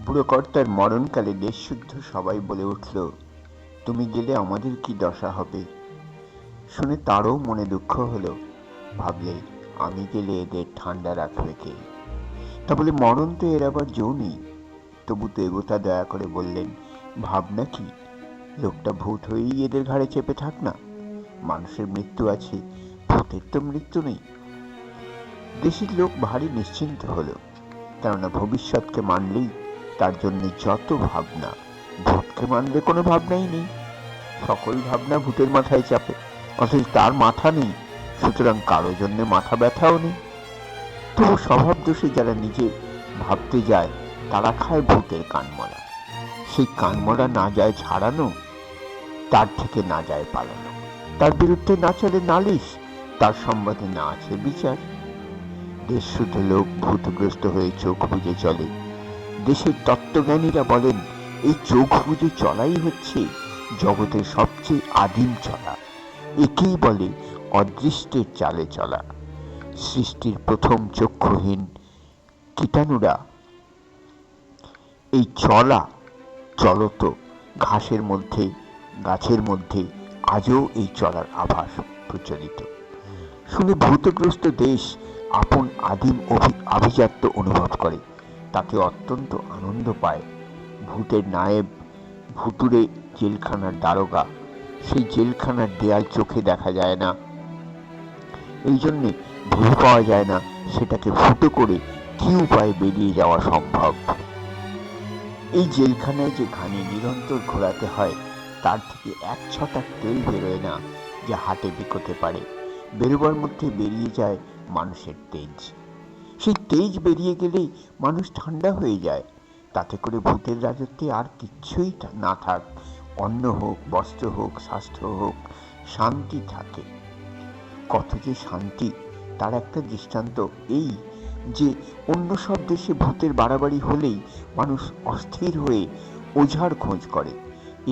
বুড়ো কর্তার মরণকালে দেশশুদ্ধ সবাই বলে উঠল, তুমি গেলে আমাদের কি দশা হবে। শুনে তারও মনে দুঃখ হলো। ভাবলে, আমি গেলে এদের ঠান্ডা রাখবে কে। তা বলে মরণ তো এর আবার জো নেই। তবু দেবতা দয়া করে বললেন, ভাবনা কি, লোকটা ভূত হয়েই এদের ঘাড়ে চেপে থাক না। মানুষের মৃত্যু আছে, ভূতের তো মৃত্যু নেই। দেশের লোক ভারী নিশ্চিন্ত হলো, কেননা ভবিষ্যৎকে মানলেই তার জন্য যত ভাবনা, ভূতকে মানলে কোনো ভাবনাই নেই। সকল ভাবনা ভূতের মাথায় চাপে, অথচ তার মাথা নেই, সুতরাং কারো জন্য মাথা ব্যথাও নেই। তবু স্বভাব দোষে যারা নিজে ভাবতে যায় তারা খায় ভূতের কানমলা। সেই কানমলা না যায় ছাড়ানো, তার থেকে না যায় পালানো। তার বিরুদ্ধে না চলে নালিশ, তার সম্বন্ধে না আছে বিচার। দেশ শুধু লোক ভূতগ্রস্ত হয়ে চোখ বুজে চলে। দেশের তত্ত্বজ্ঞানীরা বলেন, এই চোখ বুজে চলাই হচ্ছে জগতের সবচেয়ে আদিম চলা। একেই বলে অদৃষ্টের চালে চলা। সৃষ্টির প্রথম চক্ষুহীন কীটাণুরা এই চলত ঘাসের মধ্যে, গাছের মধ্যে আজও এই চলার আভাস প্রচলিত। শুনে ভূতগ্রস্ত দেশ আপন আদিম আভিজাত্য অনুভব করে, তাতে অত্যন্ত আনন্দ পায়। ভূতের নায়েব, ভুতুড়ে জেলখানার দারোগা, সেই জেলখানার দেয়াল চোখে দেখা যায় না, এই জন্যে ভেবে পাওয়া যায় না সেটাকে ফুটো করে কি উপায়ে বেরিয়ে যাওয়া সম্ভব। এই জেলখানায় যে ঘানি নিরন্তর ঘোরাতে হয়, তার থেকে এক ছটাক তেল বেরোয় না যা হাটে বিকোতে পারে। বেরোবার মধ্যে বেরিয়ে যায় মানুষের তেজ। সেই তেজ বেরিয়ে গেলেই মানুষ ঠান্ডা হয়ে যায়। তাতে করে ভূতের রাজত্বে আর কিচ্ছুই না থাক, অন্ন হোক, বস্ত্র হোক, স্বাস্থ্য হোক, শান্তি থাকে। কত যে শান্তি, তার একটা দৃষ্টান্ত এই যে অন্য সব দেশে ভূতের বাড়াবাড়ি হলেই মানুষ অস্থির হয়ে ওঝার খোঁজ করে।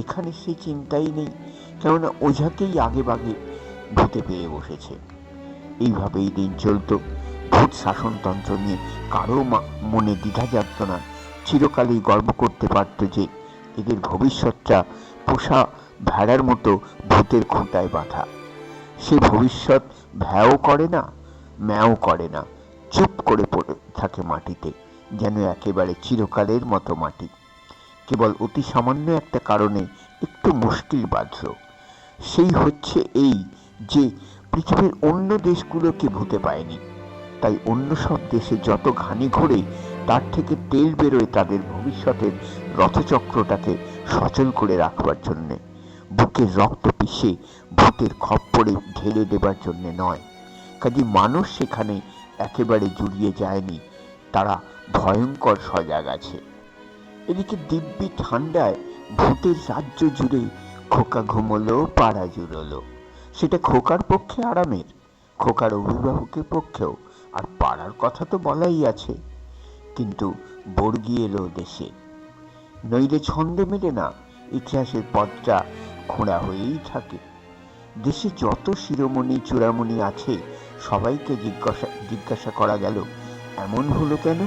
এখানে সেই চিন্তাই নেই, কেননা ওঝাকেই আগে বাগে ভূতে পেয়ে বসেছে। এইভাবেই দিন চলত। ভূত শাসনতন্ত্র নিয়ে কারো মনে দ্বিধা জাগত না। চিরকালই গর্ব করতে পারত যে এদের ভবিষ্যৎটা পোষা ভেড়ার মতো ভূতের খুঁটায় বাঁধা। সে ভবিষ্যৎ ভ্যাও করে না, ম্যাও করে না, চুপ করে পড়ে থাকে মাটিতে, যেন একেবারে চিরকালের মতো মাটি। কেবল অতি সামান্য একটা কারণে একটু মুশকিল বাঁধল। সেই হচ্ছে এই যে পৃথিবীর অন্য দেশগুলোকে ভূতে পায়নি, তাই অন্য সব দেশে যত ঘানি ঘোরে তার থেকে তেল বেরোয় তাদের ভবিষ্যতের রথচক্রটাকে সচল করে রাখবার জন্যে, বুকের রক্ত পিষে ভূতের খপ্পরে ঢেলে দেবার জন্যে নয়। কাজে মানুষ সেখানে একেবারে জুড়িয়ে যায়নি, তারা ভয়ঙ্কর সজাগ আছে। এদিকে দিব্যি ঠান্ডায় ভূতের রাজ্য জুড়ে খোকা ঘুমোলো, পাড়া জুড়োলো। সেটা খোকার পক্ষে আরামের, খোকার অভিভাবকের পক্ষেও, আর পাড়ার কথা তো বলাই আছে। কিন্তু বর্গি এলো দেশে, নইলে ছন্দ মেলে না, ইতিহাসের পথটা খোঁড়া হয়েই থাকে। দেশে যত শিরোমণি চূড়ামণি আছে সবাইকে জিজ্ঞাসা করা গেল, এমন হলো কেন?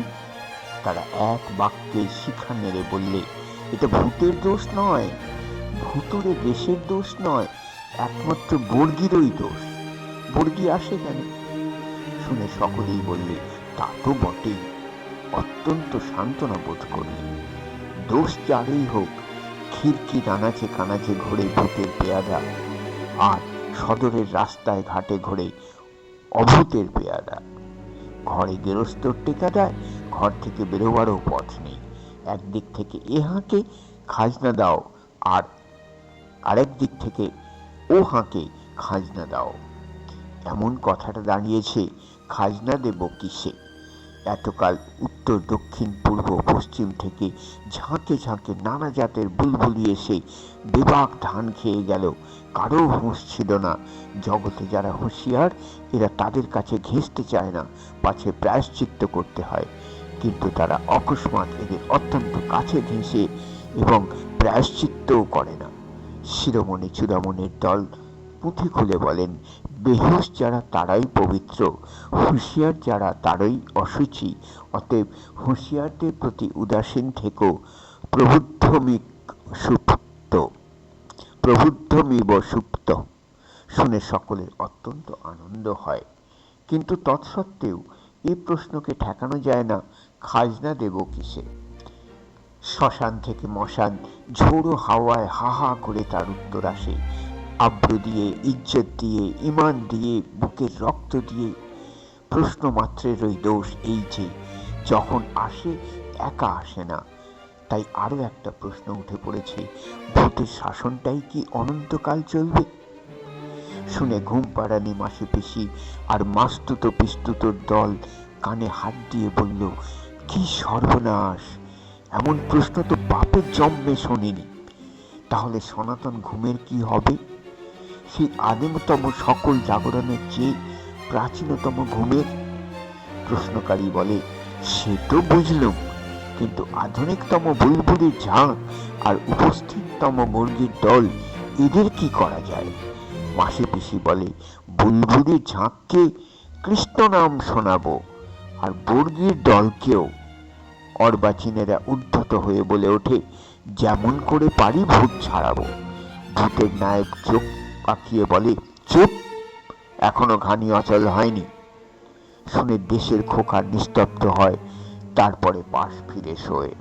তারা এক বাক্যে শিখা নেড়ে বললে, এটা ভূতের দোষ নয়, ভুতুড়ে দেশের দোষ নয়, একমাত্র বর্গিরই দোষ। বর্গি আসে কেন? শুনে সকলেই বললে, তা তো বটেই। অত্যন্ত সান্ত্বনা বোধ করলে। দোষ যারই হোক, খিড়কি আনাচে কানাচে ঘোরে ভূতের পেয়াদা, আর সদরের রাস্তায় ঘাটে ঘোরে অভূতের পেয়াদা। ঘরে গেরস্তর টেকা দেয়, ঘর থেকে বেরোবারও পথ নেই। একদিক থেকে এ হাঁকে খাজনা দাও, আর আরেক দিক থেকে ও হাঁকে খাজনা দাও। এমন কথাটা দাঁড়িয়েছে, খাজনা দেব কিসে? এতকাল উত্তর দক্ষিণ পূর্ব পশ্চিম থেকে ঝাঁকে ঝাঁকে নানা জাতের বুলবুলি এসে বেবাক ধান খেয়ে গেল, কারো হুঁশ ছিল না। জগতে যারা হুঁশিয়ার, এরা তাদের কাছে ঘেঁষতে চায় না, পাছে প্রায়শ্চিত্ত করতে হয়। কিন্তু তারা অকস্মাৎ এদের অত্যন্ত কাছে ঘেঁষে এবং প্রায়শ্চিত্তও করে না। শিরোমণি চূড়ামণির দল পুঁথি খুলে বলেন, বেহুশ যারা তারাই পবিত্র, হুঁশিয়ার যারা তারাই অশুচি। অতএব হুঁশিয়ারদের প্রতি উদাসীন থেকো। প্রবুদ্ধমিব সুপ্ত। শুনে সকলের অত্যন্ত আনন্দ হয়, কিন্তু তৎসত্ত্বেও এ প্রশ্নকে ঠেকানো যায় না, খাজনা দেব কিসে। শ্মশান থেকে মশান ঝোড়ো হাওয়ায় হা হা করে তার উত্তর আসে, আব্রু দিয়ে, ইজ্জত দিয়ে, ইমান দিয়ে, বুকের রক্ত দিয়ে। প্রশ্ন মাত্রের ওই দোষ এই যে যখন আসে একা আসে না। তাই আরো একটা প্রশ্ন উঠে পড়েছে, ভূতের শাসনটাই কি অনন্তকাল চলবে? শুনে ঘুম পাড়ানি মাসি পিসি আর মাস্তুত পিস্তুতর দল কানে হাত দিয়ে বলল, কি সর্বনাশ! এমন প্রশ্ন তো বাপের জন্মে শুনিনি। তাহলে সনাতন ঘুমের কি হবে? সেই আদিমতম সকল জাগরণের চেয়ে প্রাচীনতম ঘুমের? প্রশ্নকারী বলে, সে তো বুঝলুম, কিন্তু আধুনিকতম বুলবুলির ঝাঁক আর উপস্থিততম মুরগির দল, এদের কি করা যায়? মাসি পিসি বলে, বুলবুলির ঝাঁককে কৃষ্ণ নাম শোনাবো, আর বর্গির দলকেও। অর্বাচীনেরা উদ্ধত হয়ে বলে ওঠে, যেমন করে পারি ভূত ছাড়াবো। ভূতের নায়ক চোখ পাকিয়ে বলে, চুপ, এখনো ঘানি অচল হয়নি। শুনে দেশের খোকা নিস্তব্ধ হয়, তারপরে পাশ ফিরে শোয়।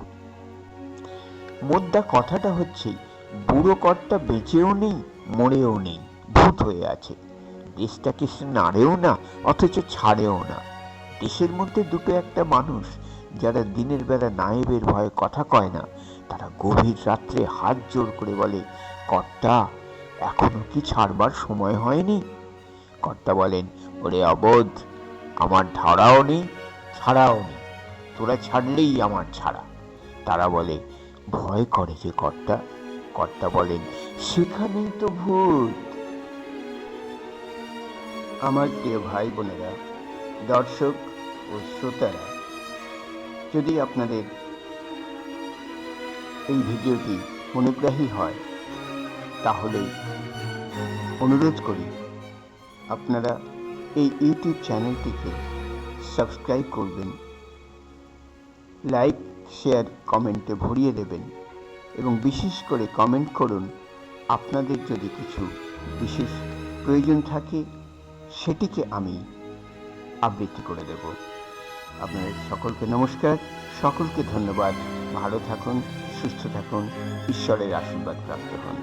মোদ্দা কথাটা হচ্ছে, বুড়ো কর্তা বেঁচেও নেই, মরেও নেই, ভূত হয়ে আছে। দেশটাকে সে নাড়েও না, অথচ ছাড়েও না। দেশের মধ্যে দুটো একটা মানুষ যারা দিনের বেলা নায়েবের ভয়ে কথা কয় না, তারা গভীর রাত্রে হাত জোর করে বলে, কর্তা, এখনো কি ছাড়বার সময় হয়নি? কর্তা বলেন, ওরে অবোধ, আমার ধরাও নেই, ছাড়াও নেই, তোরা ছাড়লেই আমার ছাড়া। তারা বলে, ভয় করে যে কর্তা। কর্তা বলেন, সেখানেই তো ভূত। আমার প্রিয় ভাই বোনেরা, দর্শক ও শ্রোতারা, যদি আপনাদের এই ভিডিওটি অনুগ্রাহী হয়, তাহলে অনুরোধ করি আপনারা এই ইউটিউব চ্যানেলটিকে সাবস্ক্রাইব করবেন, লাইক, শেয়ার, কমেন্টে ভরিয়ে দেবেন, এবং বিশেষ করে কমেন্ট করুন আপনাদের যদি কিছু বিশেষ প্রয়োজন থাকে, সেটিকে আমি আবৃত্তি করে দেব। আপনাদের সকলকে নমস্কার, সকলকে ধন্যবাদ। ভালো থাকুন, সুস্থ থাকুন, ঈশ্বরের আশীর্বাদ প্রাপ্ত হন।